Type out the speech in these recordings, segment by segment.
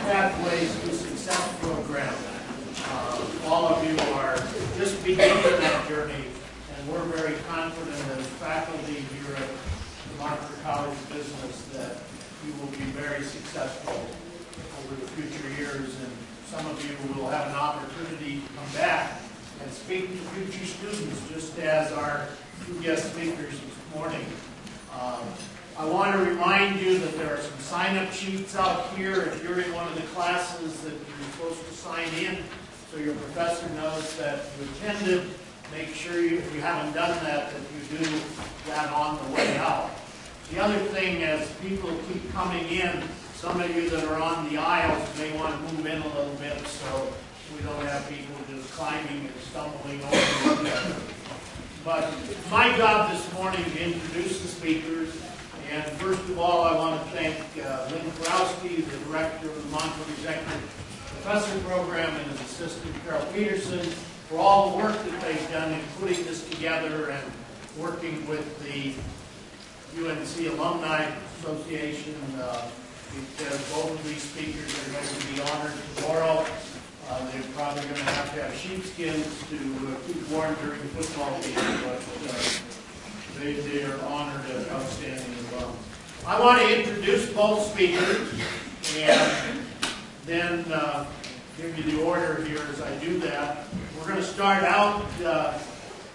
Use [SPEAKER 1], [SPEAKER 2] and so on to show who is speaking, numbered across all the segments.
[SPEAKER 1] Pathways to Success program. All of you are just beginning that journey, and we're very confident as faculty here at the Monfort College of Business that you will be very successful over the future years, and some of you will have an opportunity to come back and speak to future students, just as our two guest speakers this morning. I want to remind you that there are some sign-up sheets out here if you're in one of the classes that you're supposed to sign in, so your professor knows that you attended. Make sure if you haven't done that, that you do that on the way out. The other thing, as people keep coming in, some of you that are on the aisles may want to move in a little bit so we don't have people just climbing and stumbling over each other. But it's my job this morning to introduce the speakers. And first of all, I want to thank Lynn Karowski, the director of the Monfort Executive Professor Program, and his assistant, Carol Peterson, for all the work that they've done in putting this together and working with the UNC Alumni Association, because both of these speakers are going to be honored tomorrow. They're probably going to have sheepskins to keep warm during the football game, but they are honored as outstanding as well. I want to introduce both speakers and then give you the order here as I do that. We're going to start out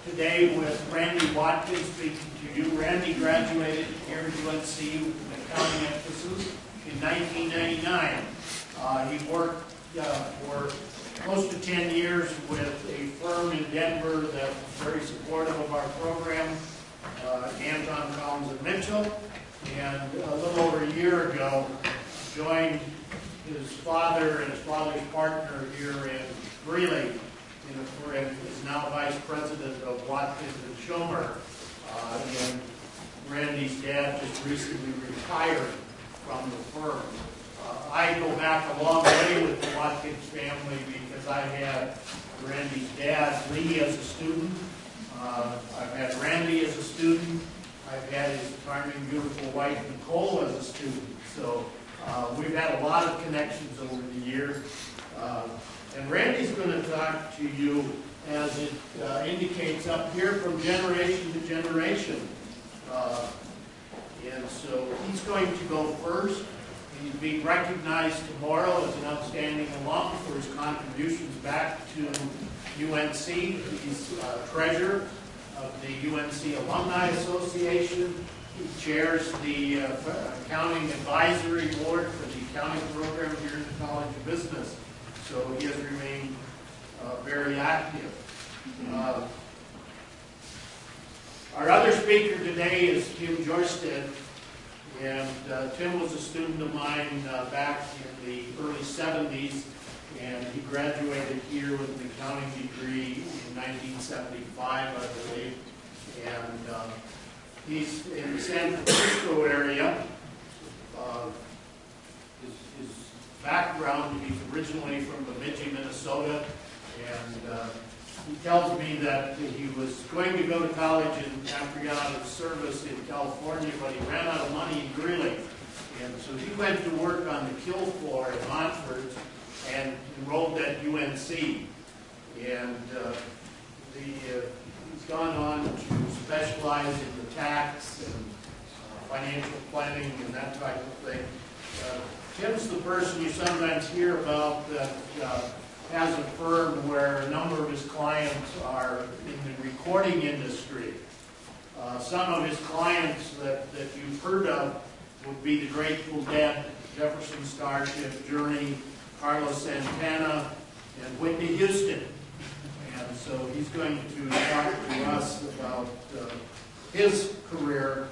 [SPEAKER 1] today with Randy Watkins speaking to you. Randy graduated here at UNC with an accounting emphasis in 1999. He worked for close to 10 years with a firm in Denver that was very supportive of our program, Anton, Collins and Mitchell, and a little over a year ago joined his father and his father's partner here in Greeley, and is now vice president of Watkins and Schomer. And Randy's dad just recently retired from the firm. I go back a long way with the Watkins family because I had Randy's dad, Lee, as a student. I've had Randy as a student. I've had his charming, beautiful wife, Nicole, as a student. So we've had a lot of connections over the years. And Randy's going to talk to you, as it indicates up here, from generation to generation. And so he's going to go first. He's being recognized tomorrow as an outstanding alum for his contributions back to UNC. He's treasurer of the UNC Alumni Association. He chairs the Accounting Advisory Board for the accounting program here at the College of Business. So he has remained very active. Our other speaker today is Tim Jorstad. And Tim was a student of mine back in the early 70s, and he graduated here with an accounting degree in 1975, I believe. And he's in the San Francisco area. His background, he's originally from Bemidji, Minnesota, and he tells me that he was going to go to college after he got out of service in California, but he ran out of money in Greeley. And so he went to work on the kill floor at Monfort and enrolled at UNC. And he's gone on to specialize in the tax and financial planning and that type of thing. Tim's the person you sometimes hear about that has a firm where a number of his clients are in the recording industry. Some of his clients that you've heard of would be the Grateful Dead, Jefferson Starship, Journey, Carlos Santana, and Whitney Houston. And so he's going to talk to us about his career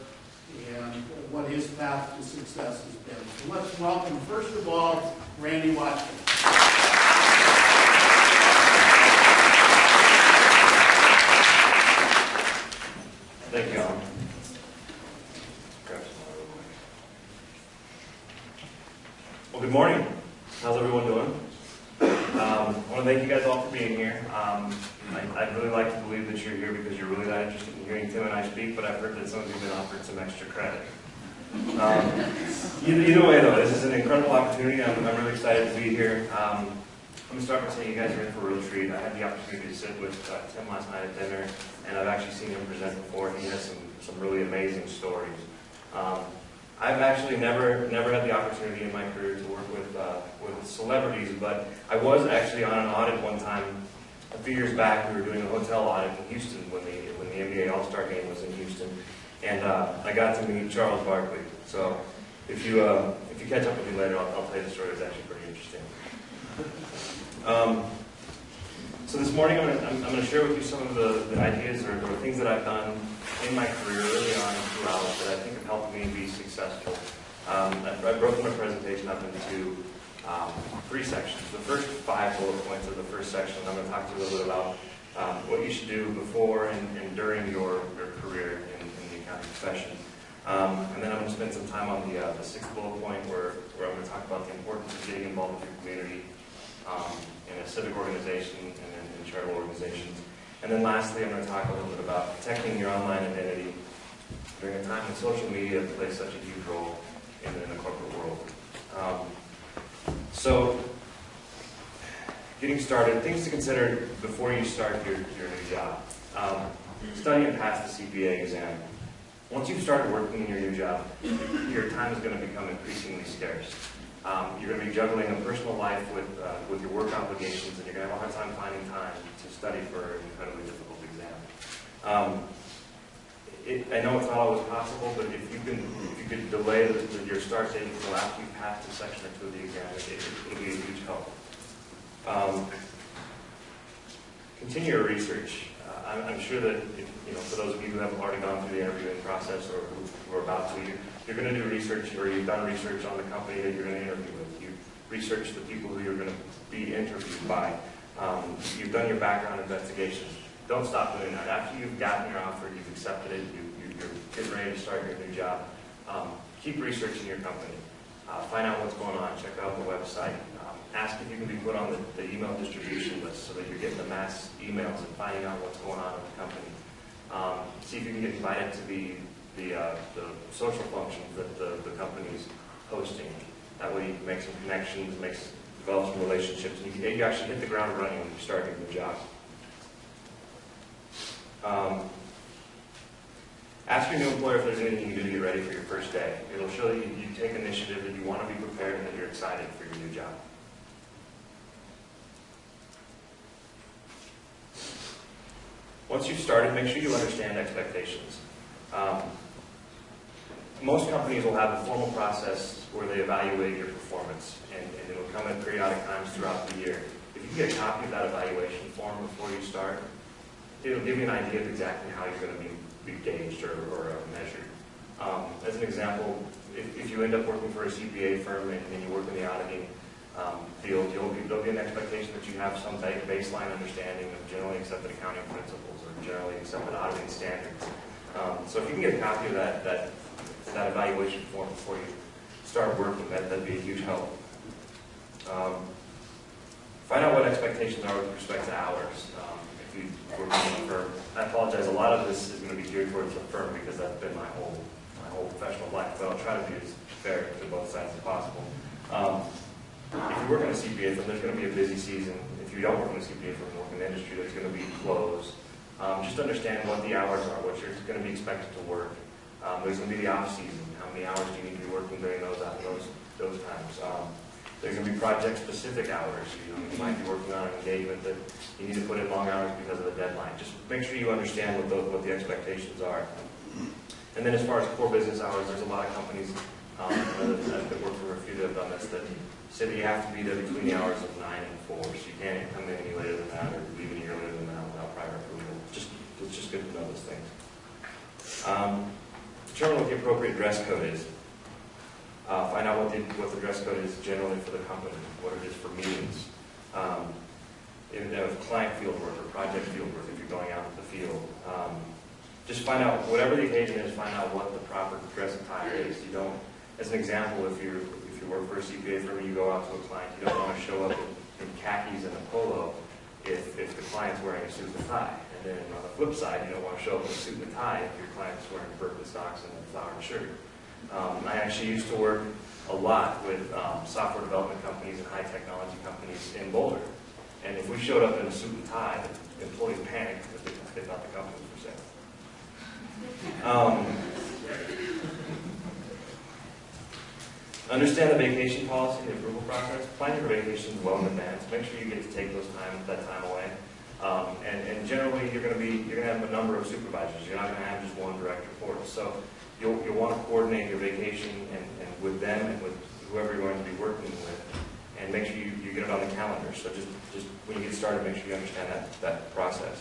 [SPEAKER 1] and what his path to success has been. So let's welcome, first of all, Randy Watkins.
[SPEAKER 2] Thank you, Alan. Well, good morning. How's everyone doing? I want to thank you guys all for being here. I'd really like to believe that you're here because you're really not interested in hearing Tim and I speak, but I've heard that some of you have been offered some extra credit. Either way, though, this is an incredible opportunity. I'm really excited to be here. I'm going to start by saying you guys are in for a real treat. I had the opportunity to sit with Tim last night at dinner, and I've actually seen him present before. He has some really amazing stories. I've actually never had the opportunity in my career to work with celebrities, but I was actually on an audit one time a few years back. We were doing a hotel audit in Houston when the NBA All-Star Game was in Houston, and I got to meet Charles Barkley. So if you catch up with me later, I'll tell you the story. It's actually pretty interesting. So this morning I'm going to share with you some of the ideas or things that I've done in my career early on and throughout that I think have helped me be successful. I've broken my presentation up into 3 sections. The first 5 bullet points of the first section, I'm going to talk to you a little bit about what you should do before and during your career in the accounting profession. And then I'm going to spend some time on the 6th bullet point where I'm going to talk about the importance of getting involved with your community in a civic organization and in charitable organizations. And then lastly, I'm going to talk a little bit about protecting your online identity during a time when social media plays such a huge role in the corporate world. So, getting started, things to consider before you start your new job. Study and pass the CPA exam. Once you've started working in your new job, your time is going to become increasingly scarce. You're going to be juggling a personal life with your work obligations, and you're going to have a hard time finding time to study for an incredibly difficult exam. I know it's not always possible, but if you could delay your start date until after you pass a section or 2 of the exam, it'll be a huge help. Continue your research. I'm sure that for those of you who haven't already gone through the interviewing process or who are about to, you're going to do research, or you've done research on the company that you're going to interview with. You've researched the people who you're going to be interviewed by. You've done your background investigation. Don't stop doing that. After you've gotten your offer, you've accepted it, you're getting ready to start your new job, keep researching your company. Find out what's going on. Check out the website. Ask if you can be put on the email distribution list so that you're getting the mass emails and finding out what's going on with the company. See if you can get invited to the social functions that the company's hosting. That way you can make some connections, develop some relationships, and you actually hit the ground running when you start your new job. Ask your new employer if there's anything you do to get ready for your first day. It'll show that you take initiative, that you want to be prepared, and that you're excited for your new job. Once you've started, make sure you understand expectations. Most companies will have a formal process where they evaluate your performance, and it will come at periodic times throughout the year. If you can get a copy of that evaluation form before you start, it'll give you an idea of exactly how you're going to be gauged or measured. As an example, if you end up working for a CPA firm and you work in the auditing field, there'll be an expectation that you have some baseline understanding of generally accepted accounting principles or generally accepted auditing standards. So if you can get a copy of that evaluation form before you start working, that'd be a huge help. Find out what expectations are with respect to hours. If you work in a firm, I apologize. A lot of this is going to be geared towards the firm because that's been my whole professional life. But I'll try to be as fair to both sides as possible. If you work in a CPA firm, there's going to be a busy season. If you don't work in a CPA firm, work in the industry, there's going to be closed. Just understand what the hours are, what you're going to be expected to work. There's going to be the off season. How many hours do you need to be working during those times? There's going to be project-specific hours. You might be working on an engagement that you need to put in long hours because of the deadline. Just make sure you understand what the expectations are. And then as far as core business hours, there's a lot of companies that work for a few that have done this that say that you have to be there between the hours of 9 and 4, so you can't come in any later than that or leave any earlier than that without prior approval. It's just good to know those things. Determine what the appropriate dress code is. Find out what the dress code is generally for the company, what it is for meetings. If client field work or project field work, if you're going out in the field. Just find out, whatever the occasion is, find out what the proper dress attire is. You don't, as an example, if you work for a CPA firm and you go out to a client, you don't want to show up in khakis and a polo if the client's wearing a suit and tie. And then on the flip side, you don't want to show up in a suit and tie if your client's wearing Birkenstocks and a flowered shirt. I actually used to work a lot with software development companies and high technology companies in Boulder. And if we showed up in a suit and tie, the employees panicked because they thought the company was for sale. Understand the vacation policy and the approval process. Plan your vacations well in advance. Make sure you get to take that time away. And generally, you're going to have a number of supervisors. You're not going to have just one direct report. So you'll want to coordinate your vacation and with them and with whoever you're going to be working with, and make sure you get it on the calendar. So just when you get started, make sure you understand that process.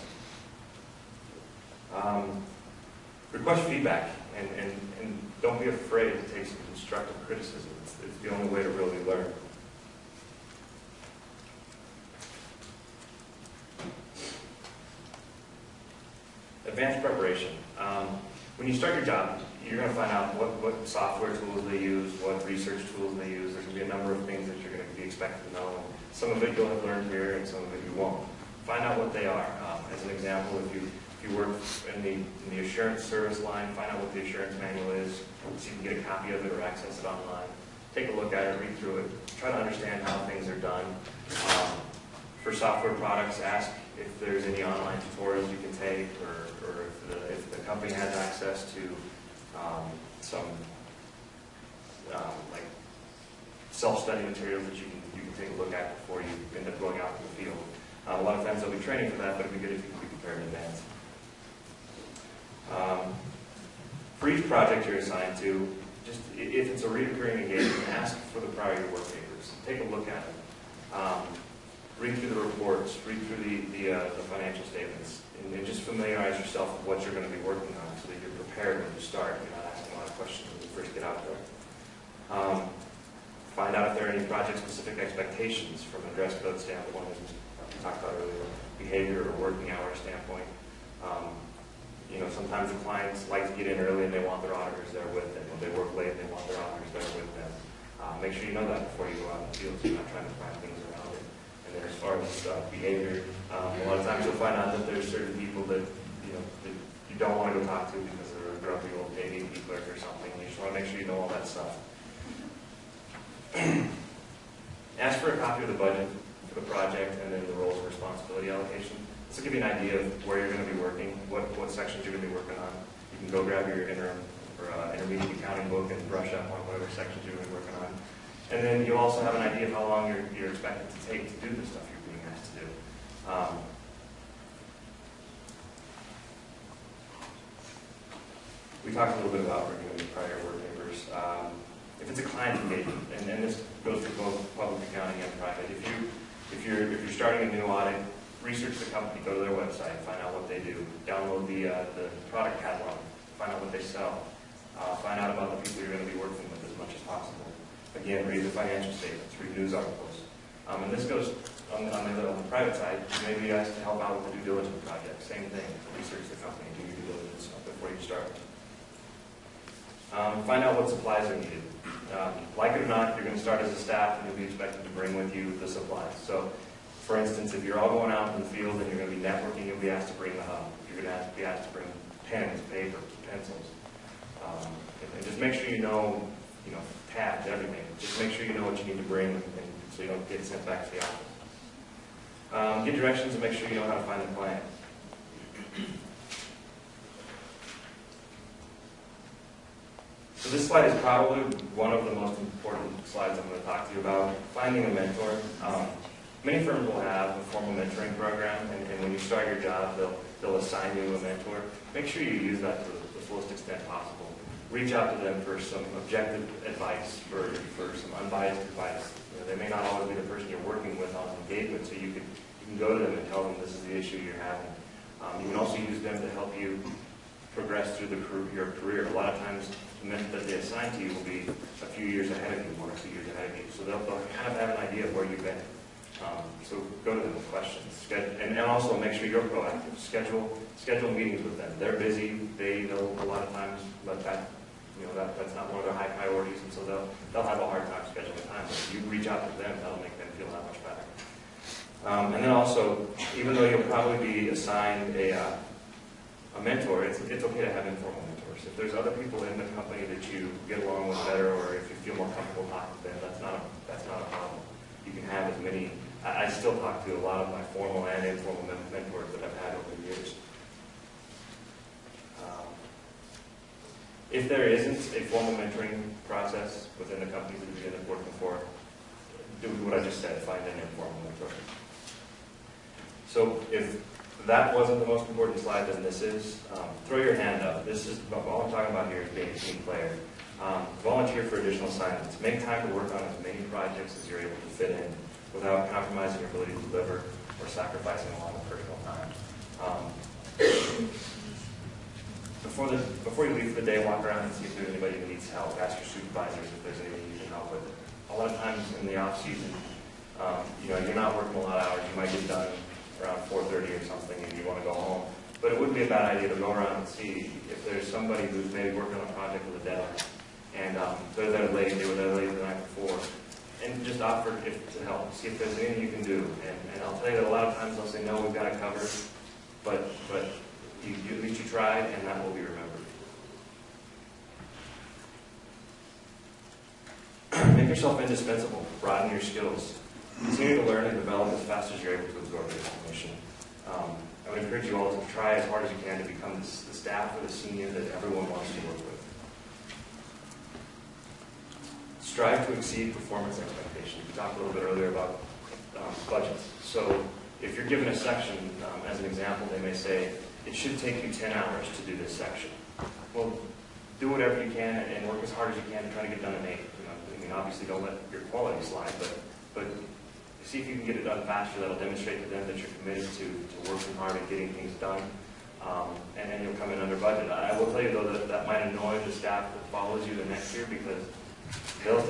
[SPEAKER 2] Request feedback, and don't be afraid to take some constructive criticism. It's the only way to really learn. Advanced preparation. When you start your job, you're going to find out what software tools they use, what research tools they use. There's going to be a number of things that you're going to be expected to know. Some of it you'll have learned here, and some of it you won't. Find out what they are. As an example, if you work in the assurance service line, find out what the assurance manual is, so you can get a copy of it or access it online. Take a look at it, read through it, try to understand how things are done. For software products, ask if there's any online tutorials you can take, or if the company has access to some like self-study materials that you can take a look at before you end up going out in the field. A lot of times there'll be training for that, but it'd be good if you could be prepared in advance. For each project you're assigned to, just if it's a recurring engagement, ask for the prior year work papers. Take a look at them. Read through the reports, read through the financial statements, and just familiarize yourself with what you're going to be working on so that you're prepared when you start. You're not asking a lot of questions when you first get out there. Find out if there are any project-specific expectations from a dress code standpoint, as we talked about earlier, behavior or working hour standpoint. Sometimes the clients like to get in early and they want their auditors there with them. When they work late, they want their auditors there with them. Make sure you know that before you go out in the field, so you're not trying to find things around it. And then as far as behavior, a lot of times you'll find out that there's certain people that that you don't want to go talk to because they're a grumpy old ADP clerk or something. You just want to make sure you know all that stuff. Ask for a copy of the budget for the project and then the roles and responsibility allocation. This will give you an idea of where you're going to be working, what sections you're going to be working on. You can go grab your interim or intermediate accounting book and brush up on whatever sections you're going to be working on. And then you'll also have an idea of how long you're expected to take to do the stuff you're being asked to do. We talked a little bit about reviewing the prior work papers. If it's a client engagement, and this goes to both public accounting and private, if you're starting a new audit, research the company, go to their website, find out what they do, download the product catalog, find out what they sell, find out about the people you're going to be working with as much as possible. Again, read the financial statements, read news articles. And this goes on the private side. You may be asked to help out with the due diligence project. Same thing, research the company, do your due diligence before you start. Find out what supplies are needed. Like it or not, you're going to start as a staff and you'll be expected to bring with you the supplies. So, for instance, if you're all going out in the field and you're going to be networking, you'll be asked to bring the hub. You're going to be asked to bring pens, paper, pencils. And just make sure you know tabs, everything. Just make sure you know what you need to bring so you don't get sent back to the office. Get directions and make sure you know how to find the client. So this slide is probably one of the most important slides I'm going to talk to you about. Finding a mentor. Many firms will have a formal mentoring program, and when you start your job, they'll assign you a mentor. Make sure you use that to the fullest extent possible. Reach out to them for some objective advice, for some unbiased advice. They may not always be the person you're working with on engagement, so you can go to them and tell them this is the issue you're having. You can also use them to help you progress through your career. A lot of times, the mentor that they assign to you will be a few years ahead of you, 1 or 2 years ahead of you. So they'll kind of have an idea of where you've been. So go to them with questions. And also make sure you're proactive. Schedule meetings with them. They're busy. They know a lot of times, but that's not one of their high priorities, and so they'll have a hard time scheduling time. But if you reach out to them, that'll make them feel that much better. And then also, even though you'll probably be assigned a mentor, it's okay to have informal mentors. mentors. If there's other people in the company that you get along with better, or if you feel more comfortable talking to them, that's not a problem. You can have as many. I still talk to a lot of my formal and informal mentors that I've had over the years. If there isn't a formal mentoring process within the companies that you're working for, do what I just said, find an informal mentor. So if that wasn't the most important slide, then this is. Throw your hand up. This is all I'm talking about here is being a team player. Volunteer for additional assignments. Make time to work on as many projects as you're able to fit in without compromising your ability to deliver or sacrificing a lot of personal time. Before you leave for the day, walk around and see if there's anybody who needs help. Ask your supervisors if there's anything you can help with. A lot of times in the off season, you're not working a lot of hours. You might get done around 4:30 or something, and you want to go home. But it wouldn't be a bad idea to go around and see if there's somebody who's maybe working on a project with a deadline, and they're there late. They were there late the night before, and just offer to help. See if there's anything you can do. And I'll tell you that a lot of times they'll say, "No, we've got it covered," but at least you tried, and that will be remembered. Make yourself indispensable. Broaden your skills. Continue to learn and develop as fast as you're able to absorb the information. I would encourage you all to try as hard as you can to become the staff or the senior that everyone wants to work with. Strive to exceed performance expectations. We talked a little bit earlier about budgets. So if you're given a section, as an example, they may say, it should take you 10 hours to do this section. Well, do whatever you can and work as hard as you can to try to get done in 8. Obviously don't let your quality slide, but see if you can get it done faster. That'll demonstrate to them that you're committed to working hard and getting things done, and then you'll come in under budget. I will tell you though that might annoy the staff that follows you the next year, because they'll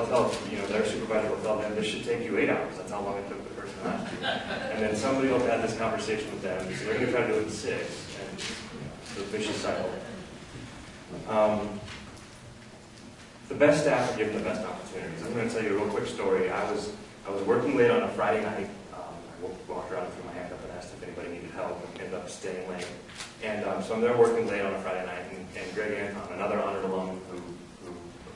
[SPEAKER 2] tell their supervisor will tell them this should take you 8 hours. That's how long it took the person last year. And then somebody will have this conversation with them, so they're going to try to do it in 6, and the vicious cycle. The best staff are given the best opportunities. I'm going to tell you a real quick story. I was working late on a Friday night. I walked around and threw my hand up and asked if anybody needed help, and ended up staying late. And so I'm there working late on a Friday night, and Greg Anton, another honored alum who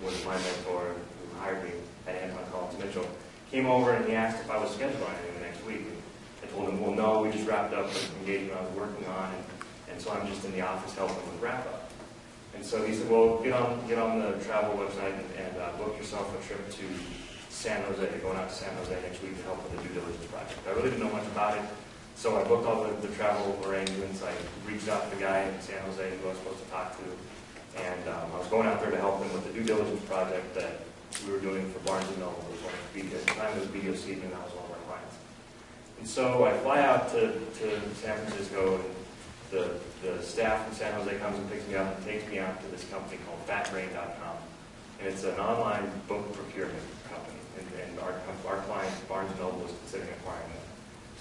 [SPEAKER 2] was my mentor, who hired me at Anton College Mitchell, came over and he asked if I was scheduling anything the next week. And I told him, well, no, we just wrapped up an engagement I was working on, and so I'm just in the office helping with wrap-up. And so he said, well, get on the travel website and book yourself a trip to San Jose, going out to San Jose next week to help with the due diligence project. I really didn't know much about it, so I booked all the travel arrangements. I reached out to the guy in San Jose who I was supposed to talk to, and I was going out there to help him with the due diligence project that we were doing for Barnes & Noble. At the time it was BDOC, and that was one of our clients. And so I fly out to San Francisco, and the staff from San Jose comes and picks me up and takes me out to this company called fatbrain.com. And it's an online book procurement company. And our client, Barnes & Noble, was considering acquiring them.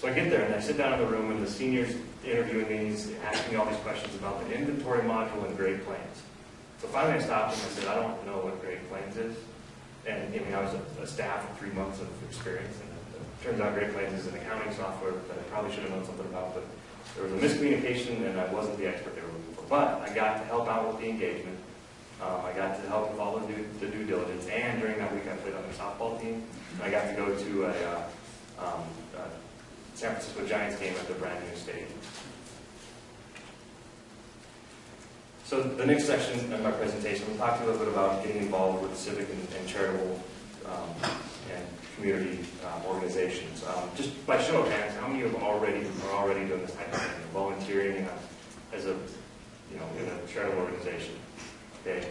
[SPEAKER 2] So I get there, and I sit down in the room, and the senior's interviewing me, and he's asking me all these questions about the inventory module in Great Plains. So finally I stopped him and I said, I don't know what Great Plains is. And I was a staff with 3 months of experience, and it turns out Great Plains is an accounting software that I probably should have known something about, but there was a miscommunication, and I wasn't the expert they were looking for. But I got to help out with the engagement. I got to help with all the due diligence, and during that week I played on their softball team. I got to go to a San Francisco Giants game at their brand new stadium. So the next section of my presentation, we'll talk a little bit about getting involved with civic and charitable and community organizations. Just by show of hands, how many of you are already doing this type of thing, volunteering as a in a charitable organization? Okay.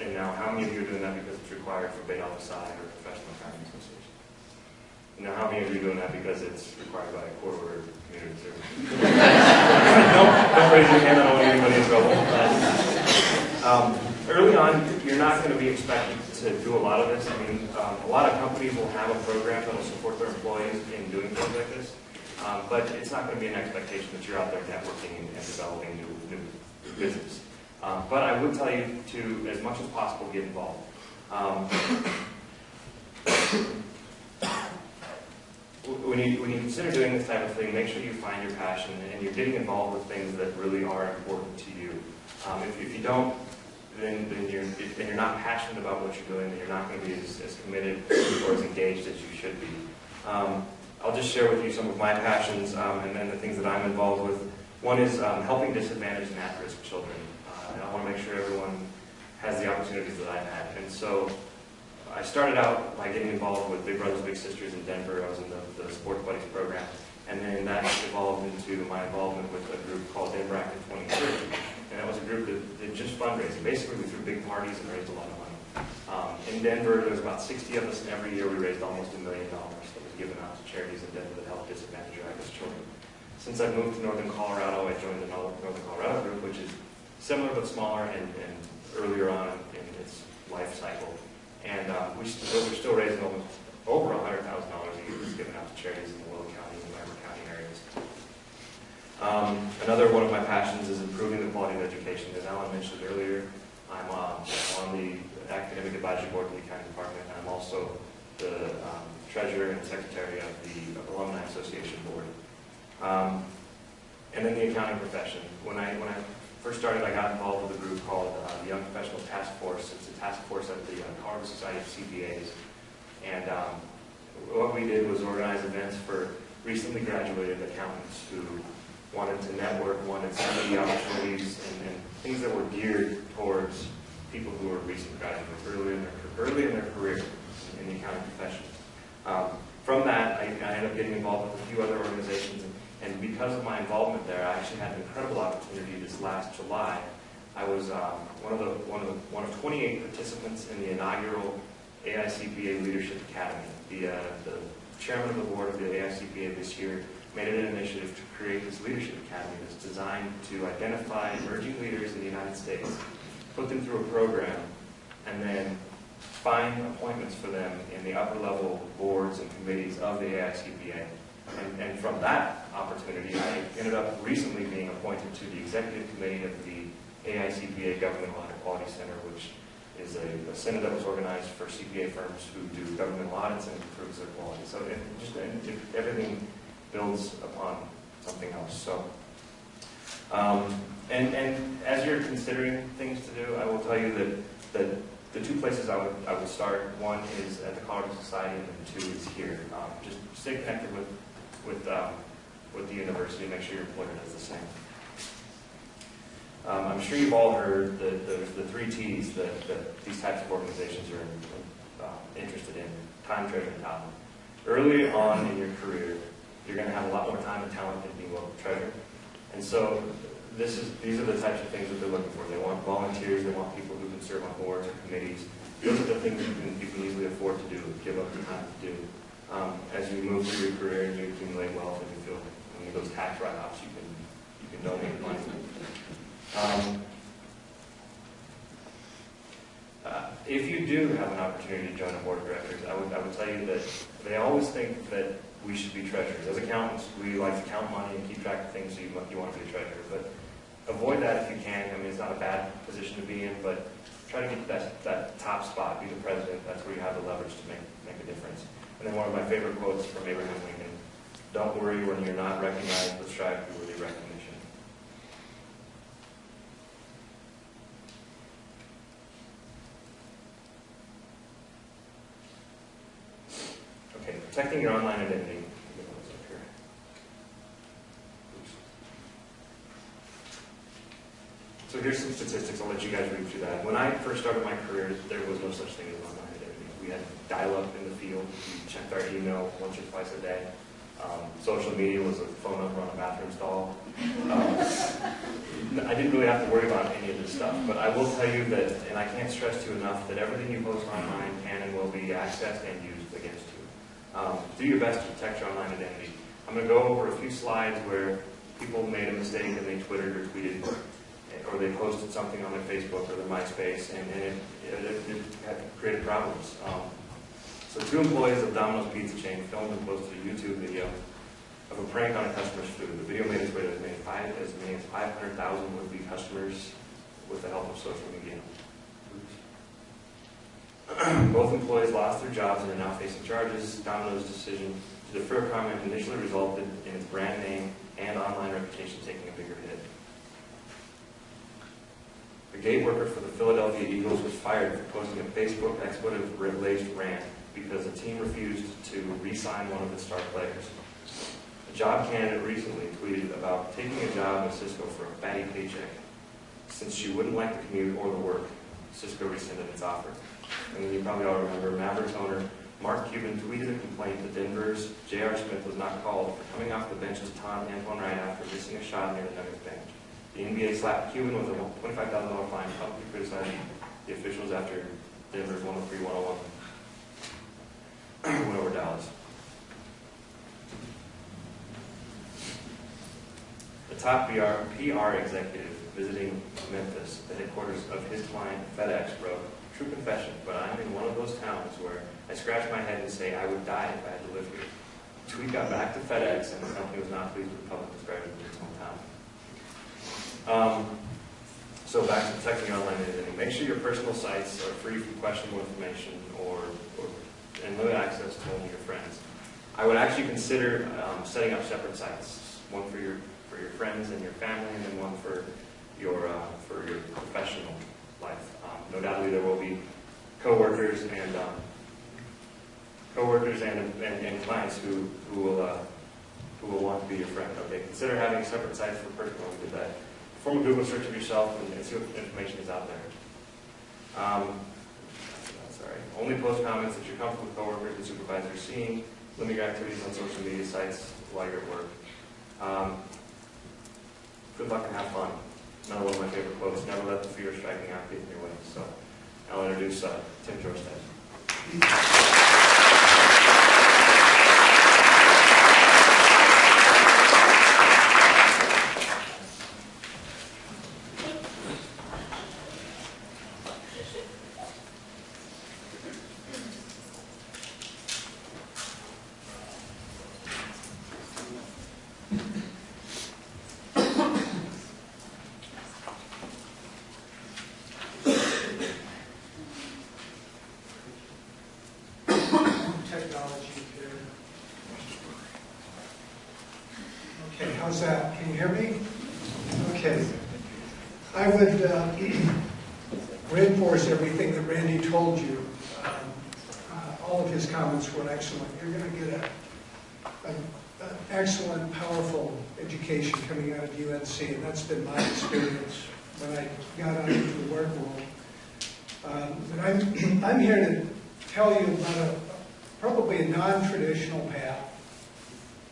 [SPEAKER 2] And now, how many of you are doing that because it's required for Beta Alpha Psi or Professional Accounting Association? And now, how many of you are doing that because it's required by a court order community service? Don't raise your hand. I don't want anybody in trouble. Early on, you're not going to be expected to do a lot of this. I mean, a lot of companies will have a program that will support their employees in doing things like this, but it's not going to be an expectation that you're out there networking and developing new business. But I would tell you to, as much as possible, get involved. When you consider doing this type of thing, make sure you find your passion and you're getting involved with things that really are important to you. If you don't, then you're not passionate about what you're doing, then you're not going to be as committed or as engaged as you should be. I'll just share with you some of my passions and then the things that I'm involved with. One is helping disadvantaged and at-risk children. And I want to make sure everyone has the opportunities that I've had. And so I started out by getting involved with Big Brothers Big Sisters in Denver. I was in the Sports Buddies program. And then that evolved into my involvement with a group called Denver Active 2030. And that was a group that did just fundraising. Basically, we threw big parties and raised a lot of money. In Denver, there was about 60 of us, and every year we raised almost $1 million that was given out to charities in Denver that help disadvantaged or at-risk children. Since I moved to Northern Colorado, I joined the Northern Colorado group, which is similar but smaller and earlier on in its life cycle. And we're still raising over $100,000 a year that's given out to charities in the Will County and Lambert County areas. Another one of my passions is improving the quality of education. As Alan mentioned earlier, I'm on the academic advisory board of the accounting department, and I'm also the treasurer and secretary of the Alumni Association board. And then the accounting profession. When I first started, I got involved with a group called the Young Professionals Task Force. It's a task force at the Colorado Society of CPAs. And what we did was organize events for recently graduated accountants who wanted to network, wanted study opportunities, and things that were geared towards people who were recent graduates early in their career in the accounting profession. From that, I ended up getting involved with a few other organizations, and because of my involvement there, I actually had an incredible opportunity this last July. I was one of 28 participants in the inaugural AICPA Leadership Academy. The chairman of the board of the AICPA this year made it an initiative to create this leadership academy that's designed to identify emerging leaders in the United States, put them through a program, and then find appointments for them in the upper level boards and committees of the AICPA. And from that opportunity, I ended up recently being appointed to the executive committee of the AICPA Government Audit Quality Center, which is a center that was organized for CPA firms who do governmental audits and improves their quality. So everything builds upon something else. So, and as you're considering things to do, I will tell you that the two places I would start. One is at the Colorado Society, and then two is here. Just stay connected with the university. Make sure your employer does the same. I'm sure you've all heard that there's the 3 T's that these types of organizations are interested in: time, treasure, and talent. Early on in your career, you're going to have a lot more time and talent than you will treasure. And so these are the types of things that they're looking for. They want volunteers, they want people who can serve on boards or committees. Those are the things you can easily afford to do, give up your time to do. As you move through your career and you accumulate wealth and you feel when those tax write-offs, you can donate money. If you do have an opportunity to join a board of directors, I would tell you that they always think that we should be treasurers. As accountants, we like to count money and keep track of things, so you want to be a treasurer. But avoid that if you can. I mean, it's not a bad position to be in, but try to get that top spot, be the president. That's where you have the leverage to make a difference. And then one of my favorite quotes from Abraham Lincoln: "Don't worry when you're not recognized, but strive for worthy recognition." Okay, protecting your online identity. So here's some statistics. I'll let you guys read through that. When I first started my career, there was no such thing as online identity. We had dial-up in the field. We checked our email once or twice a day. Social media was a phone number on a bathroom stall. I didn't really have to worry about any of this stuff, but I will tell you that, and I can't stress to you enough, that everything you post online can and will be accessed and used against you. Do your best to protect your online identity. I'm going to go over a few slides where people made a mistake and they Twittered or tweeted, or they posted something on their Facebook or their MySpace, and it had created problems. So 2 employees of Domino's pizza chain filmed and posted a YouTube video of a prank on a customer's food. The video made its way to as many as 500,000 would-be customers with the help of social media. Both employees lost their jobs and are now facing charges. Domino's decision to defer comment initially resulted in its brand name and online reputation taking a bigger hit. A gate worker for the Philadelphia Eagles was fired for posting a Facebook expletive-laced rant because the team refused to re-sign one of its star players. A job candidate recently tweeted about taking a job at Cisco for a fatty paycheck. Since she wouldn't like the commute or the work, Cisco rescinded its offer. And then you probably all remember Mavericks owner Mark Cuban tweeted a complaint that Denver's J.R. Smith was not called for coming off the bench as Tom Antoine Wright after missing a shot near the Nuggets bench. The NBA slapped Cuban with a $25,000 fine, publicly criticizing the officials after Denver's 103-101 win over Dallas. The top PR executive visiting Memphis, the headquarters of his client FedEx, wrote, "True confession, but I'm in one of those towns where I scratch my head and say I would die if I had to live here." The tweet got back to FedEx, and the company was not pleased with the public describing it in its hometown. So back to protecting your online identity. Make sure your personal sites are free from questionable information and limit access to only your friends. I would actually consider setting up separate sites, one for your friends and your family, and then one for your professional life. No doubtly there will be coworkers and clients who will want to be your friend. Okay, consider having separate sites for personal. We did that. Perform a Google search of yourself and see what information is out there. Only post comments that you're comfortable with coworkers and supervisors seeing. Limit your activities on social media sites while you're at work. Good luck and have fun. Another one of my favorite quotes: "Never let the fear of striking out get in your way." So I'll introduce Tim Jorstad.
[SPEAKER 3] Okay, how's that? Can you hear me? Okay. I would reinforce everything that Randy told you. All of his comments were excellent. You're going to get an excellent, powerful education coming out of UNC, and that's been my experience when I got out into the work world. But I'm here to tell you about probably a non-traditional path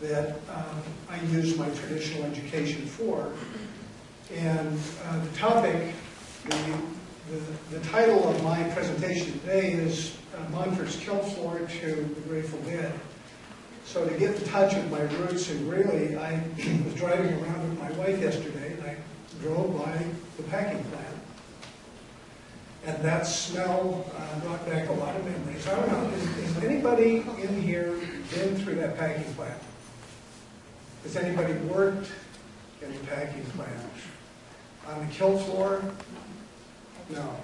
[SPEAKER 3] that I use my traditional education for. And the topic, the title of my presentation today is Monfort's Kill Floor to the Grateful Dead. So to get in touch with my roots, and really, I was driving around with my wife yesterday, and I drove by the packing plant. And that smell brought back a lot of memories. I don't know, has anybody in here been through that packing plant? Has anybody worked in the packing plant? On the kill floor? No.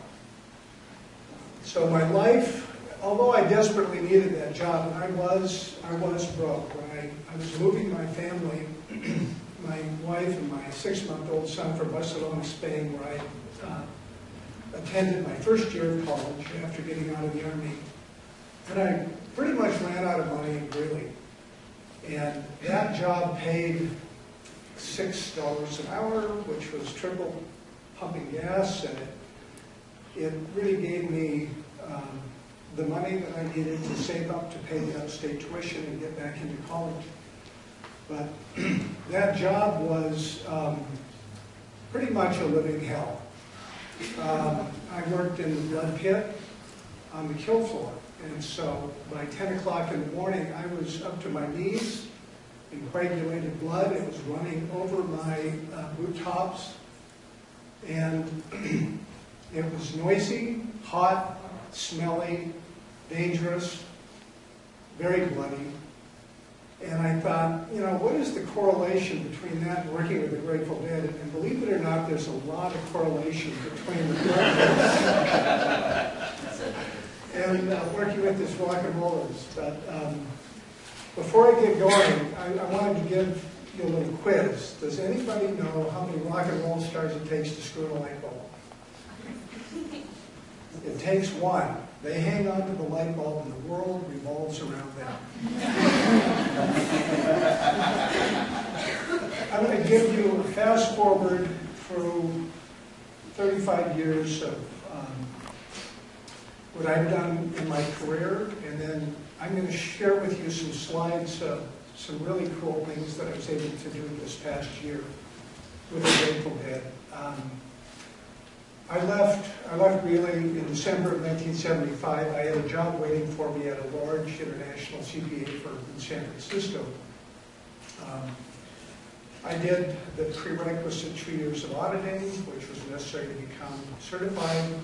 [SPEAKER 3] So my life, although I desperately needed that job, and I was broke. When I was moving my family, my wife and my 6-month-old son from Barcelona, Spain, where I attended my first year of college after getting out of the Army. And I pretty much ran out of money, really. And that job paid $6 an hour, which was triple pumping gas, and it really gave me the money that I needed to save up to pay the out-of-state tuition and get back into college. But that job was pretty much a living hell. I worked in the blood pit on the kill floor. And so by 10 o'clock in the morning, I was up to my knees in coagulated blood. It was running over my boot tops. And it was noisy, hot, smelly, dangerous, very bloody. And I thought, you know, what is the correlation between that and working with the Grateful Dead? And believe it or not, there's a lot of correlation between the and working with this rock and rollers. But before I get going, I wanted to give you a little quiz. Does anybody know how many rock and roll stars it takes to screw in a light bulb? It takes one. They hang on to the light bulb and the world revolves around them. I'm going to give you a fast forward through 35 years of what I've done in my career, and then I'm going to share with you some slides of some really cool things that I was able to do this past year with the Grateful Dead. I left really in December of 1975. I had a job waiting for me at a large international CPA firm in San Francisco. I did the prerequisite 2 years of auditing, which was necessary to become certified.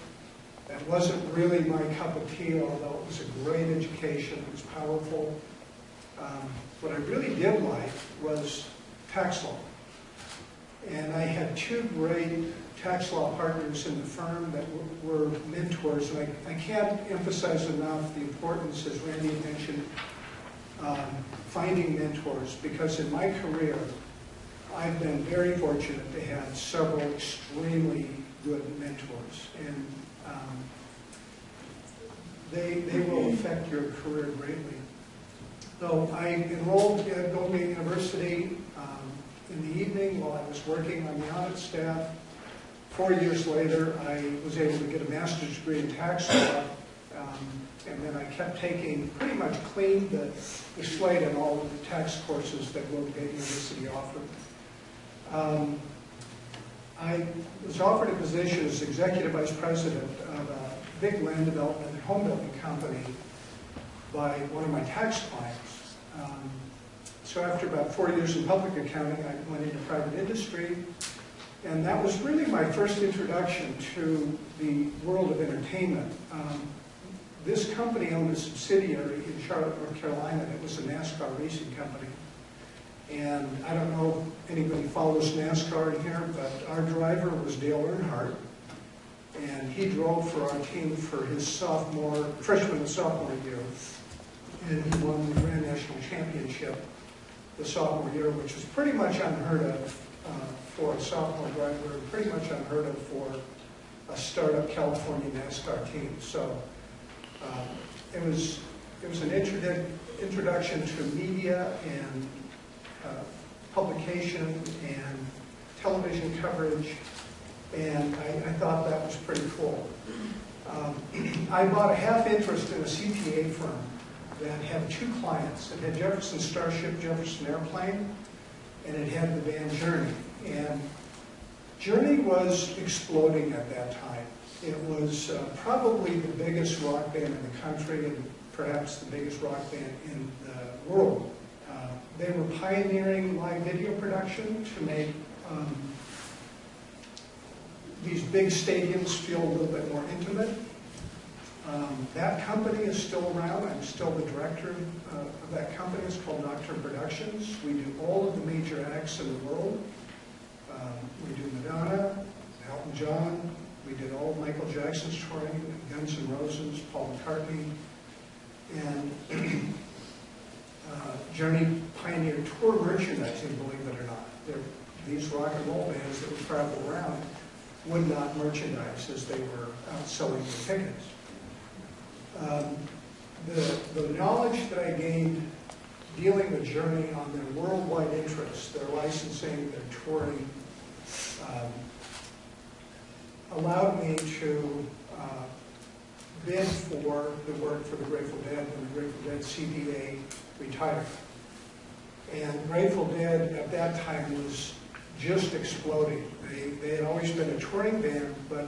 [SPEAKER 3] That wasn't really my cup of tea, although it was a great education. It was powerful. What I really did like was tax law. And I had two great tax law partners in the firm that were mentors. And I can't emphasize enough the importance, as Randy mentioned, finding mentors, because in my career, I've been very fortunate to have several extremely good mentors. And they will affect your career greatly. So I enrolled at Golden University in the evening while I was working on the audit staff. 4 years later, I was able to get a master's degree in tax law, and then I kept taking, pretty much cleaned the slate in all of the tax courses that Golden University offered. I was offered a position as executive vice president of a big land development and home building company by one of my tax clients. So after about 4 years in public accounting, I went into private industry, and that was really my first introduction to the world of entertainment. This company owned a subsidiary in Charlotte, North Carolina. It was a NASCAR racing company. And I don't know if anybody follows NASCAR in here, but our driver was Dale Earnhardt. And he drove for our team for his freshman and sophomore year. And he won the Grand National Championship the sophomore year, which was pretty much unheard of for a sophomore driver, and pretty much unheard of for a startup California NASCAR team. So it was an introduction to media and publication and television coverage, and I thought that was pretty cool. I bought a half interest in a CPA firm that had two clients. It had Jefferson Starship, Jefferson Airplane, and it had the band Journey. And Journey was exploding at that time. It was probably the biggest rock band in the country, and perhaps the biggest rock band in the world. They were pioneering live video production to make these big stadiums feel a little bit more intimate. That company is still around. I'm still the director of that company. It's called Nocturne Productions. We do all of the major acts in the world. We do Madonna, Elton John. We did all of Michael Jackson's touring, Guns N' Roses, Paul McCartney. And Journey pioneered tour merchandising, believe it or not. These rock and roll bands that would travel around would not merchandise as they were out selling their tickets. The knowledge that I gained dealing with Journey on their worldwide interests, their licensing, their touring, allowed me to bid for the work for the Grateful Dead when the Grateful Dead CPA retired. And Grateful Dead at that time was just exploding. They had always been a touring band, but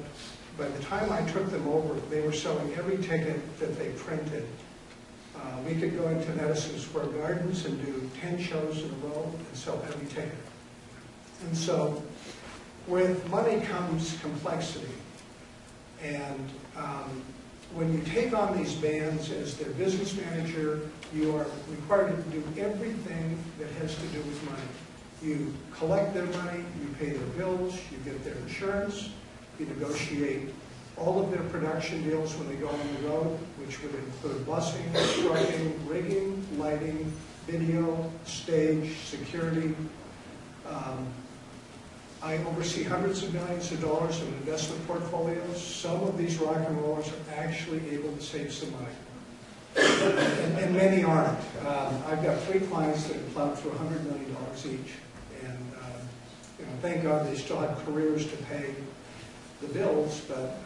[SPEAKER 3] by the time I took them over, they were selling every ticket that they printed. We could go into Madison Square Gardens and do 10 shows in a row and sell every ticket. And so with money comes complexity. And when you take on these bands as their business manager, you are required to do everything that has to do with money. You collect their money, you pay their bills, you get their insurance, you negotiate all of their production deals when they go on the road, which would include busing, trucking, rigging, lighting, video, stage, security. I oversee hundreds of millions of dollars of investment portfolios. Some of these rock and rollers are actually able to save some money, and many aren't. I've got 3 clients that have plowed through $100 million each, and thank God they still have careers to pay the bills. But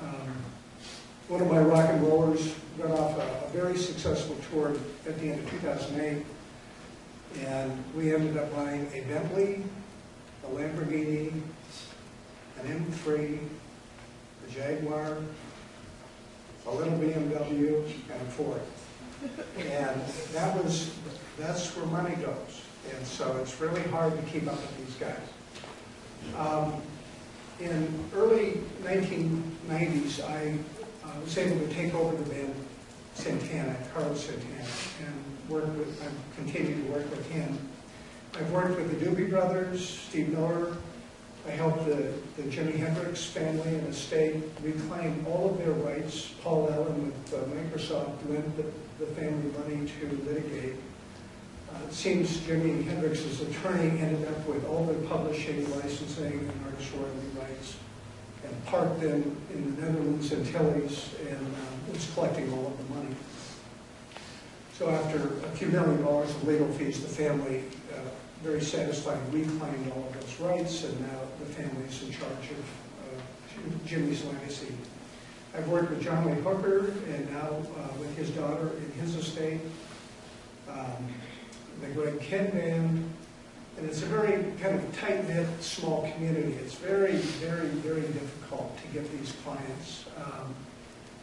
[SPEAKER 3] one of my rock and rollers got off a very successful tour at the end of 2008, and we ended up buying a Bentley, a Lamborghini, an M3, a Jaguar, a little BMW, and a Ford. And that's where money goes. And so it's really hard to keep up with these guys. In early 1990s, I was able to take over the band Santana, Carlos Santana, and I've continued to work with him. I've worked with the Doobie Brothers, Steve Miller. I helped the Jimi Hendrix family and estate reclaim all of their rights. Paul Allen with Microsoft lent the family money to litigate. It seems Jimi Hendrix's attorney ended up with all the publishing, licensing, and artist royalty rights, and parked them in the Netherlands Antilles, and was collecting all of the money. So after a few $1 million of legal fees, the family, very satisfied, reclaimed all of those rights, and now the family's in charge of Jimmy's legacy. I've worked with John Lee Hooker, and now with his daughter in his estate, the Greg Kent Band, and it's a very kind of tight-knit, small community. It's very, very, very difficult to get these clients.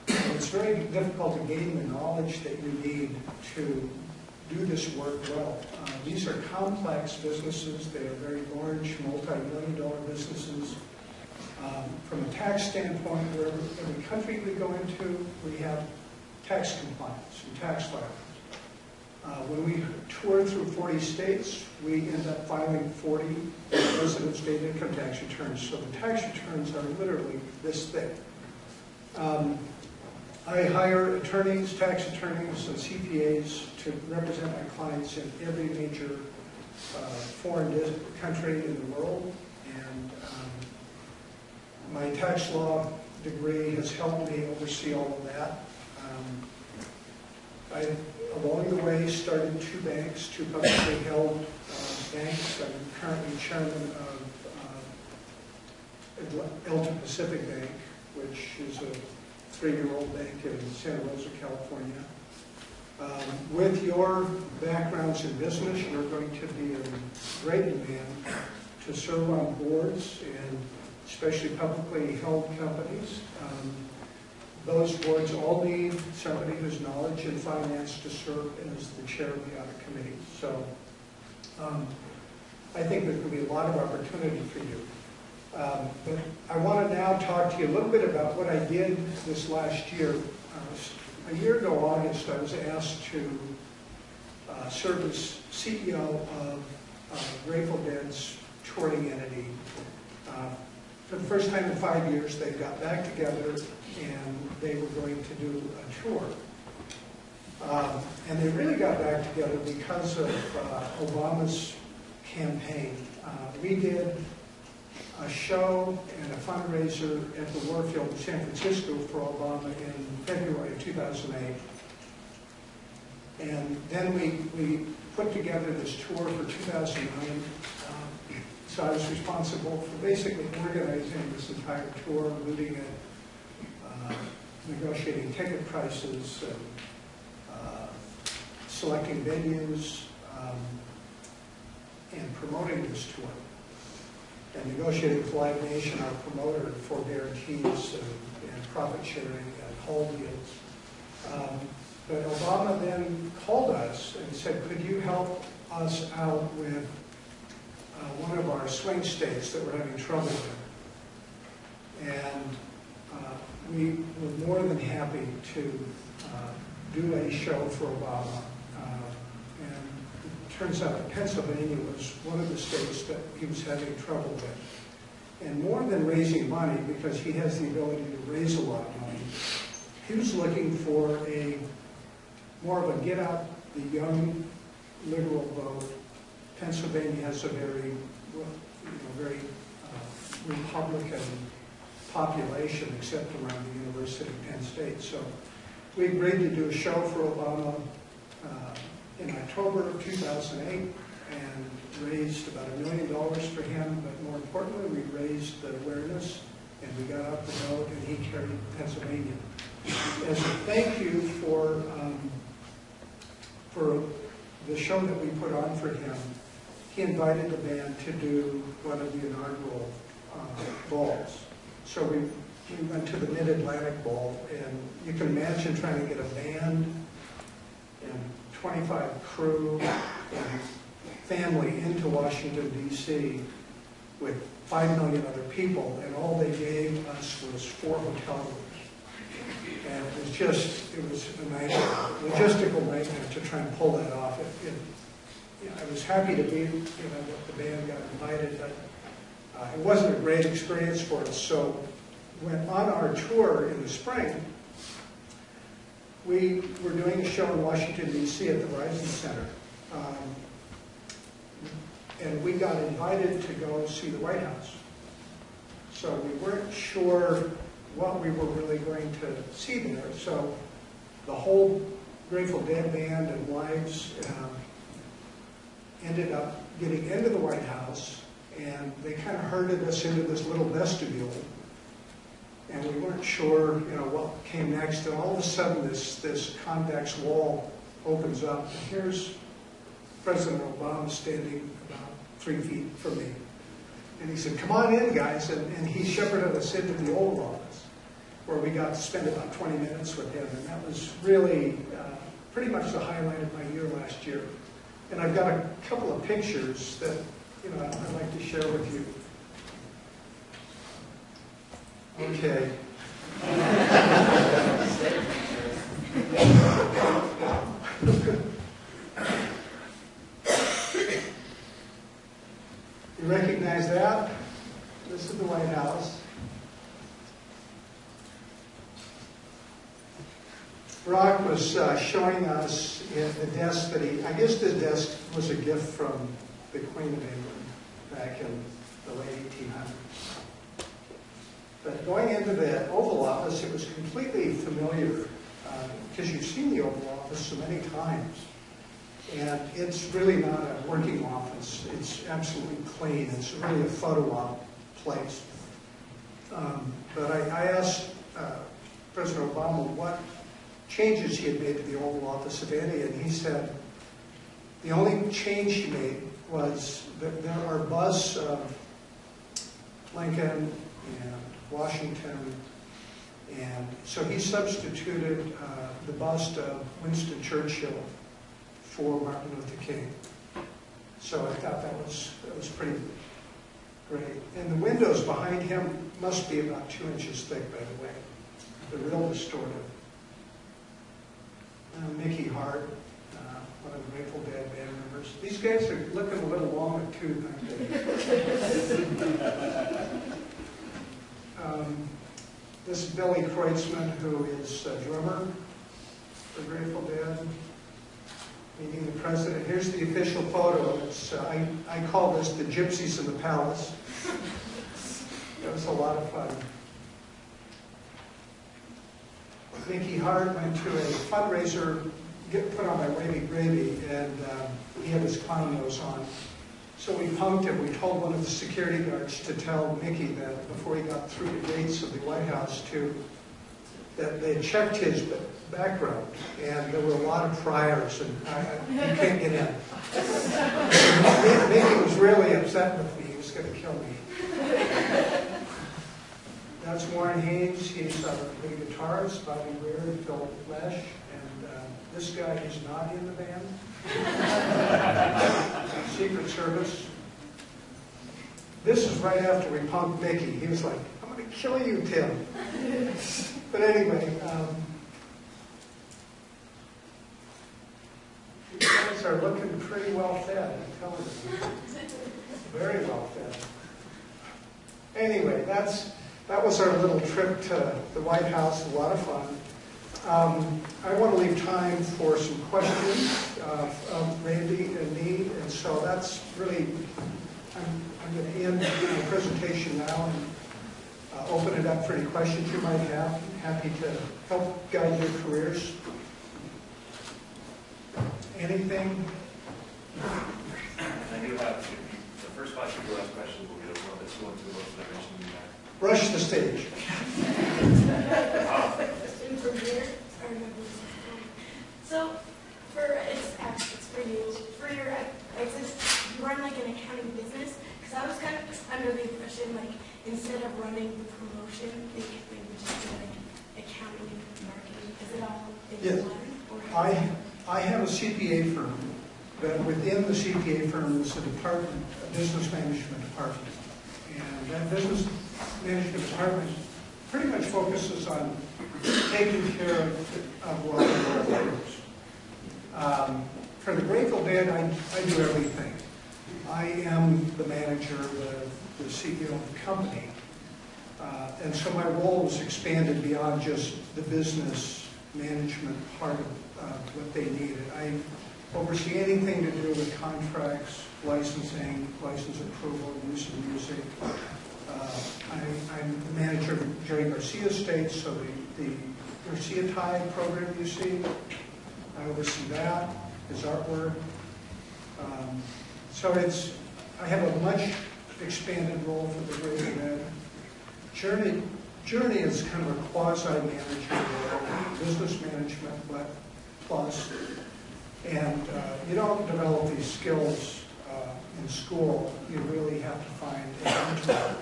[SPEAKER 3] It's very difficult to gain the knowledge that you need to do this work well. These are complex businesses. They are very large, multi-million-dollar businesses. From a tax standpoint, wherever every country we go into, we have tax compliance and tax filings. When we tour through 40 states, we end up filing 40 resident state income tax returns. So the tax returns are literally this thick. I hire attorneys, tax attorneys, and CPAs to represent my clients in every major foreign country in the world. And my tax law degree has helped me oversee all of that. I, along the way, started 2 banks, 2 publicly held banks. I'm currently chairman of Elton Pacific Bank, which is a 3-year-old bank in Santa Rosa, California. With your backgrounds in business, you're going to be in great demand to serve on boards, and especially publicly held companies. Those boards all need somebody who's knowledge in finance to serve as the chair of the audit committee. So I think there could be a lot of opportunity for you. But I want to now talk to you a little bit about what I did this last year. A year ago, August, I was asked to serve as CEO of Grateful Dead's touring entity. For the first time in 5 years, they got back together and they were going to do a tour. And they really got back together because of Obama's campaign. We did a show and a fundraiser at the Warfield in San Francisco for Obama in February of 2008. And then we put together this tour for 2009. So I was responsible for basically organizing this entire tour, including negotiating ticket prices, and, selecting venues, and promoting this tour. And negotiating with Live Nation, our promoter, for guarantees and profit sharing and hall deals. But Obama then called us and said, could you help us out with one of our swing states that we're having trouble with? And we were more than happy to do a show for Obama. And it turns out that Pennsylvania was one of the states that he was having trouble with. And more than raising money, because he has the ability to raise a lot of money, he was looking for more of a get out the young liberal vote. Pennsylvania has a very Republican population, except around the University of Penn State. So we agreed to do a show for Obama in October of 2008 and raised about $1 million for him, but more importantly, we raised the awareness and we got out the vote and he carried Pennsylvania. As a thank you for the show that we put on for him, he invited the band to do one of the inaugural balls. So we went to the Mid-Atlantic Ball, and you can imagine trying to get a band and 25 crew and family into Washington, D.C. with 5 million other people, and all they gave us was 4 hotel rooms. And it was a nightmare, logistical nightmare to try and pull that off. I was happy to be, that the band got invited, but it wasn't a great experience for us. So when on our tour in the spring, we were doing a show in Washington, D.C. at the Verizon Center. And we got invited to go see the White House. So we weren't sure what we were really going to see there. So the whole Grateful Dead band and wives ended up getting into the White House, and they kind of herded us into this little vestibule. And we weren't sure, what came next. And all of a sudden, this convex wall opens up. And here's President Obama standing about 3 feet from me. And he said, "Come on in, guys." And he shepherded us into the Oval Office, where we got to spend about 20 minutes with him. And that was really pretty much the highlight of my year last year. And I've got a couple of pictures that I'd like to share with you. Okay. You recognize that? This is the White House. Brock was showing us the desk that I guess this desk was a gift from the Queen of England back in the late 1800s. But going into the Oval Office, it was completely familiar because you've seen the Oval Office so many times. And it's really not a working office. It's absolutely clean. It's really a photo op place. But I asked President Obama what changes he had made to the Oval Office, if any, and he said the only change he made was that there are busts of Lincoln and Washington, and so he substituted the bust of Winston Churchill for Martin Luther King. So I thought that was pretty great. And the windows behind him must be about 2 inches thick, by the way. They're real distorted. Mickey Hart, one of the Grateful Dead band members. These guys are looking a little long in the tooth, aren't they? This is Billy Kreutzmann, who is a drummer for Grateful Dead, meeting the president. Here's the official photo. It's, I call this the Gypsies in the Palace. It was a lot of fun. Mickey Hart went to a fundraiser put on by Wavy Gravy, and he had his clown nose on. So we punked him. We told one of the security guards to tell Mickey that before he got through the gates of the White House that they checked his background, and there were a lot of priors, and you can't get in. Mickey was really upset with me. He was going to kill me. That's Warren Haynes. He's our lead guitarist, Bobby Weir, and Phil Lesh, and this guy is not in the band. Secret Service. This is right after we punked Mickey. He was like, "I'm going to kill you, Tim." But anyway, you guys are looking pretty well fed, I'm telling you. Very well fed. Anyway, that was our little trip to the White House. A lot of fun. I want to leave time for some questions of Randy and me, and so that's really, I'm going to end my presentation now and open it up for any questions you might have. Happy to help guide your careers. Anything?
[SPEAKER 2] I do have, the first 5 people who ask questions will get a little bit slow to what I mentioned in there.
[SPEAKER 3] Rush the stage.
[SPEAKER 4] So, it's for you. For your you run like an accounting business. Because I was kind of under the impression, like, instead of running the promotion, they would just do like accounting and marketing. Is it all in
[SPEAKER 3] Yes.
[SPEAKER 4] one? Or
[SPEAKER 3] I have a CPA firm, but within the CPA firm is a department, a business management department. And that business management department pretty much focuses on taking care of well employees. For the Grateful Dead, I do everything. I am the manager, the CEO of the company. And so my role was expanded beyond just the business management part of what they needed. I oversee anything to do with contracts, licensing, license approval, use of music. I'm the manager of Jerry Garcia's estate, so the Garcia Tie program you see, I oversee that, his artwork. So I have a much expanded role for the Grateful Dead. Journey is kind of a quasi-manager role, business management, but plus. And you don't develop these skills in school. You really have to find a mentor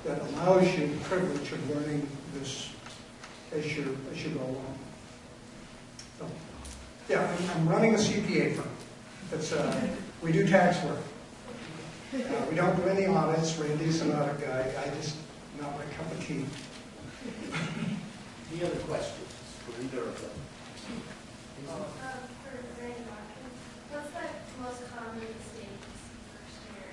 [SPEAKER 3] that allows you the privilege of learning this as you go along. So, yeah, I'm running a CPA firm. It's we do tax work. We don't do any audits. Randy's an audit guy. Not my cup of tea.
[SPEAKER 1] Any other questions for either of them?
[SPEAKER 5] For Randy Watkins, what's the most common mistakes first year?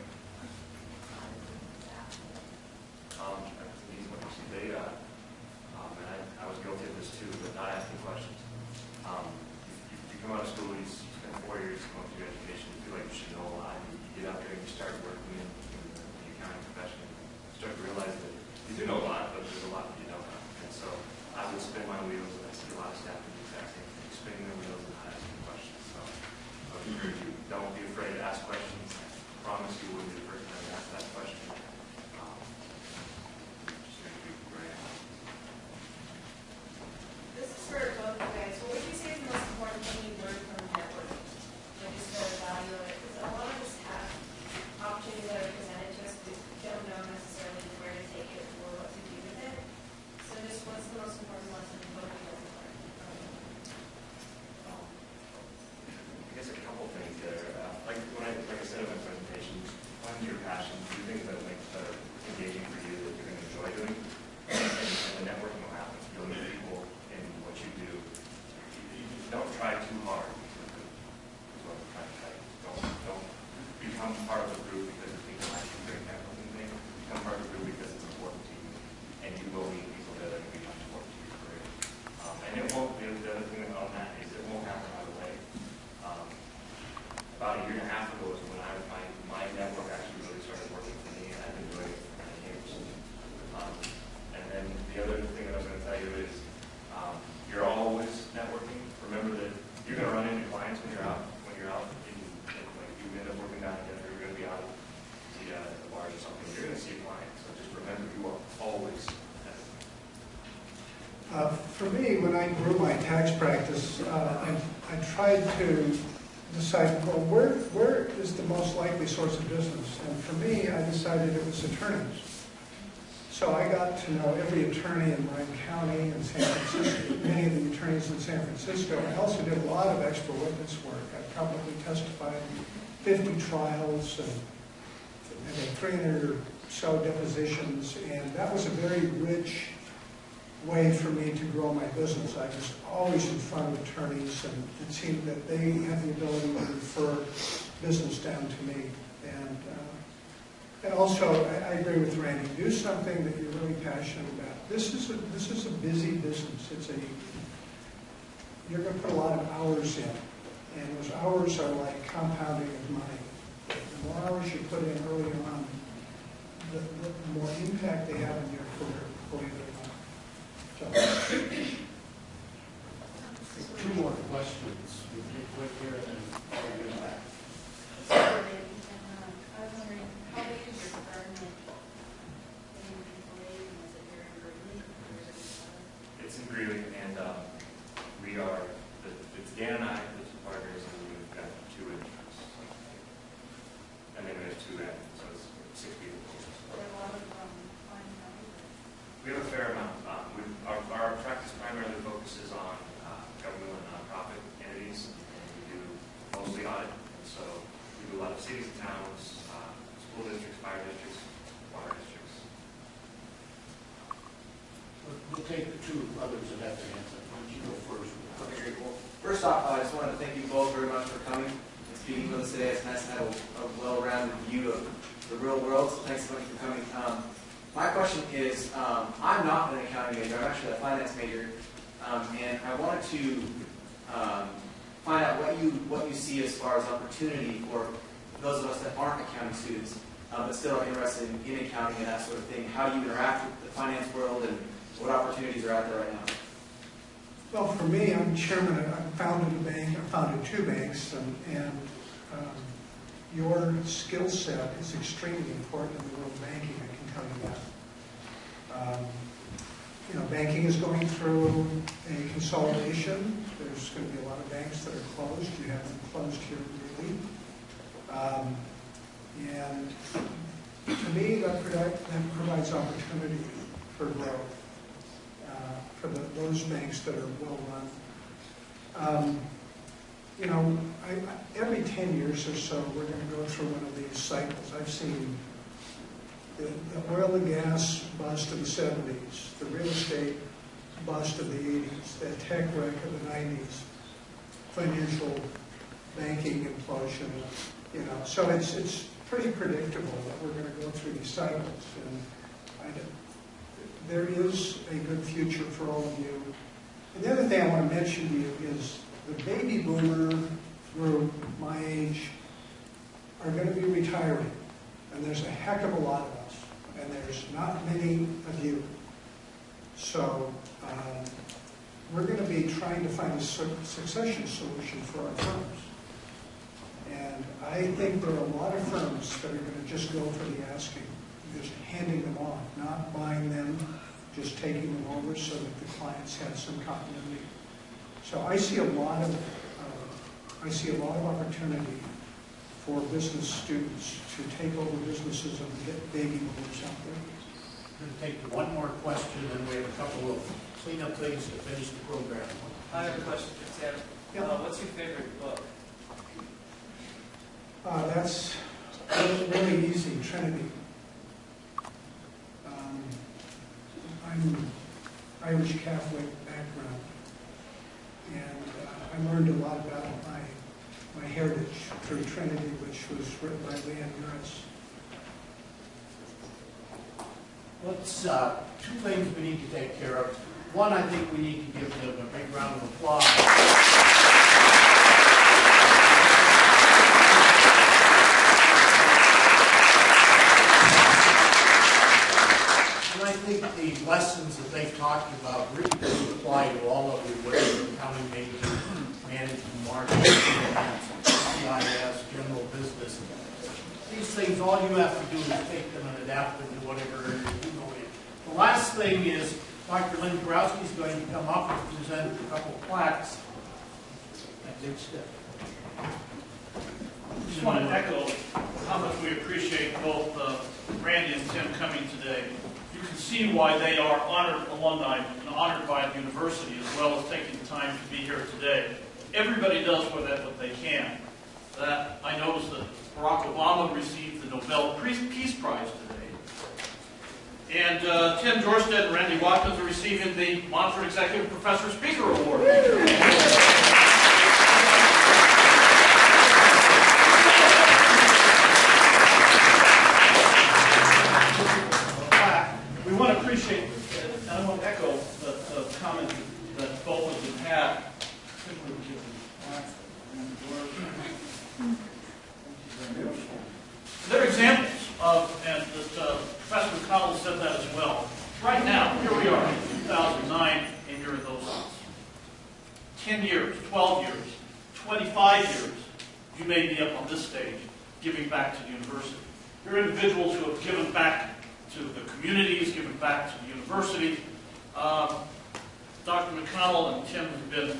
[SPEAKER 2] These ones, they, and I was guilty of this too, but not asking questions. You come out of school, you spend 4 years going through education, you feel like you should know a lot. You get out there and you start working in the accounting profession, you start to realize that you do know a lot, but there's a lot that you don't know. And so I would spin my wheels, and I see a lot of staff do the exact same thing, spinning their wheels and not asking questions. So I would encourage you, don't be afraid to ask questions. I promise you wouldn't be the first time to ask that question. Just going to be great.
[SPEAKER 6] This is for both of you guys. What would you say is the most important thing you learned from networking? Like, just the value of it? Because a lot of us have opportunities that are presented to us, but we don't know necessarily where to take it or what to do with it. So just what's the most important lesson both of you guys have learned?
[SPEAKER 2] I guess a couple things there. Like I said in my presentation, find your passion, do things that are engaging for you, that you're going to enjoy doing, and the networking will happen. You'll meet people in what you do. Don't try too hard. Is what I'm trying to tell you. Don't become part of a group because you think it might be a great networking thing. Become part of a group because it's important to you, and you will meet people that are going to be much important to your career. And it won't. The other thing on that is it won't happen right away. About a year and a half ago is when my network actually really started working for me, and I've been doing it for many years. And then the other thing that I was going to tell you is you're always networking. Remember that you're going to run into clients when you're out. Like you end up working down together, you're going to be out at the bars or something. You're going to see a client. So just remember, you are always networking.
[SPEAKER 3] For me, when I grew my tax practice, I tried to decide, well, where is the most likely source of business? And for me, I decided it was attorneys. So I got to know every attorney in Marin County and San Francisco, many of the attorneys in San Francisco. I also did a lot of extra witness work. I probably testified in 50 trials and had 300 or so depositions, and that was a very rich way for me to grow my business. I was always in front of attorneys, and it seemed that they had the ability to refer business down to me. And also, I agree with Randy. Do something that you're really passionate about. This is a busy business. You're going to put a lot of hours in, and those hours are like compounding of money. The more hours you you put in early on, the more impact they have in your career, believe it or not. So,
[SPEAKER 1] Two more questions. We'll get quick here and then we'll get back.
[SPEAKER 5] I was wondering, how big is your firm? Is it here in Greeley?
[SPEAKER 2] It's in Greeley, and we are, it's Dan and I, the two partners, and we've got 2 interns. And then we have 2 admins, so it's 6 people. We have a fair amount. Our practice primarily focuses on government and nonprofit entities, and we do mostly audit. So we do a lot of cities and towns, school districts, fire districts, water districts.
[SPEAKER 1] We'll take the 2 others that have to answer. Why don't you go first?
[SPEAKER 7] Okay, great. Well, first off, I just wanted to thank you both very much for coming and speaking with us today. It's nice to have a well-rounded view of the real world, so thanks so much for coming. My question is, I'm not an accounting major, I'm actually a finance major, and I wanted to find out what you see as far as opportunity for those of us that aren't accounting students, but still are interested in accounting and that sort of thing. How do you interact with the finance world, and what opportunities are out there right now?
[SPEAKER 3] well, for me, I'm chairman. I founded a bank. I founded 2 banks, and your skill set is extremely important in the world of banking. I can tell you that. Banking is going through a consolidation. There's going to be a lot of banks that are closed. You have them closed here really. And to me, that provides opportunity for growth for those banks that are well run. Every 10 years or so, we're going to go through one of these cycles. I've seen the oil and gas bust of the 70s, the real estate bust of the 80s, the tech wreck of the 90s, financial banking implosion. So it's pretty predictable that we're going to go through these cycles, and there is a good future for all of you. And the other thing I want to mention to you is the baby boomer group, my age, are going to be retiring. And there's a heck of a lot of us. And there's not many of you. So we're going to be trying to find a succession solution for our firms. And I think there are a lot of firms that are going to just go for the asking, just handing them on, not buying them, just taking them over so that the clients have some continuity. So I see a lot of opportunity for business students to take over businesses and get baby boomers out there.
[SPEAKER 1] We're going to take 1 more question, and we have a couple of cleanup things to finish the program.
[SPEAKER 8] I have a question for Tim.
[SPEAKER 3] Yeah.
[SPEAKER 8] What's your favorite book?
[SPEAKER 3] That's really easy, Trinity. I'm Irish Catholic background, and I learned a lot about my heritage through Trinity, which was written by Leanne Norris.
[SPEAKER 1] Let's, 2 things we need to take care of. One, I think we need to give them a big round of applause. And I think the lessons that they've talked about really do apply to all of you, whether you're accounting major, management, marketing, finance, CIS, general business. These things, all you have to do is take them and adapt them to whatever area you go in. The last thing is Dr. Lynn Growski is going to come up and present a couple of plaques. That's it, Steph.
[SPEAKER 9] Just want to echo how much we appreciate both Randy and Tim coming today. You can see why they are honored alumni and honored by the university, as well as taking the time to be here today. Everybody does what they can. That I noticed that Barack Obama received the Nobel Peace Prize today. And Tim Jorstad and Randy Watkins are receiving the Monfort Executive Professor Speaker Award. We want to appreciate, and I want to echo the comment that both of them had. Their giving back to the university. You're individuals who have given back to the communities, given back to the university. Dr. McConnell and Tim have been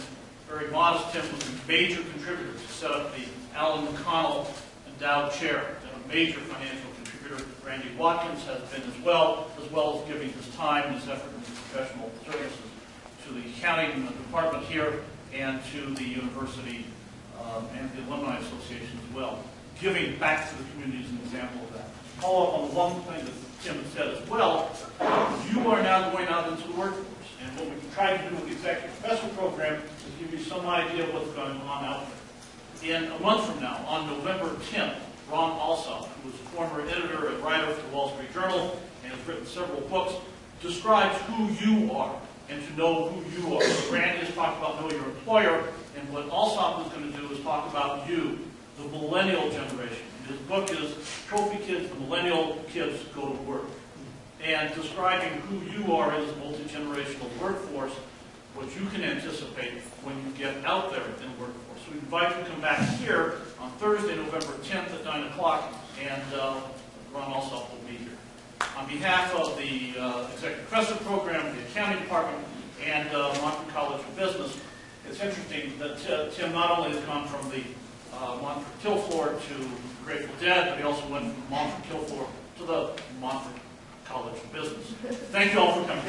[SPEAKER 9] very modest. Tim was a major contributor to set up the Alan McConnell Endowed Chair, and a major financial contributor. Randy Watkins has been as well as giving his time, his effort, and his professional services to the accounting department here and to the university and the Alumni Association as well. Giving back to the community is an example of that. Follow up on the one thing that Tim said as well, you are now going out into the workforce. And what we can try to do with the Executive Professor Program is give you some idea of what's going on out there. In a month from now, on November 10th, Ron Alsop, who was a former editor and writer for the Wall Street Journal and has written several books, describes who you are and to know who you are. So Randy has talked about know your employer, and what Alsop is going to do is talk about you, the millennial generation. His book is Trophy Kids, the Millennial Kids Go to Work. And describing who you are as a multi-generational workforce, what you can anticipate when you get out there in the workforce. So we invite you to come back here on Thursday, November 10th at 9 o'clock, and Ron Alsop will be here. On behalf of the Executive Professor Program, the Accounting Department, and Monfort College of Business, it's interesting that Tim not only has gone from the Monfort Kill Floor to Grateful Dead, but he also went from Monfort Kill Floor to the Monfort College of Business. Thank you all for coming.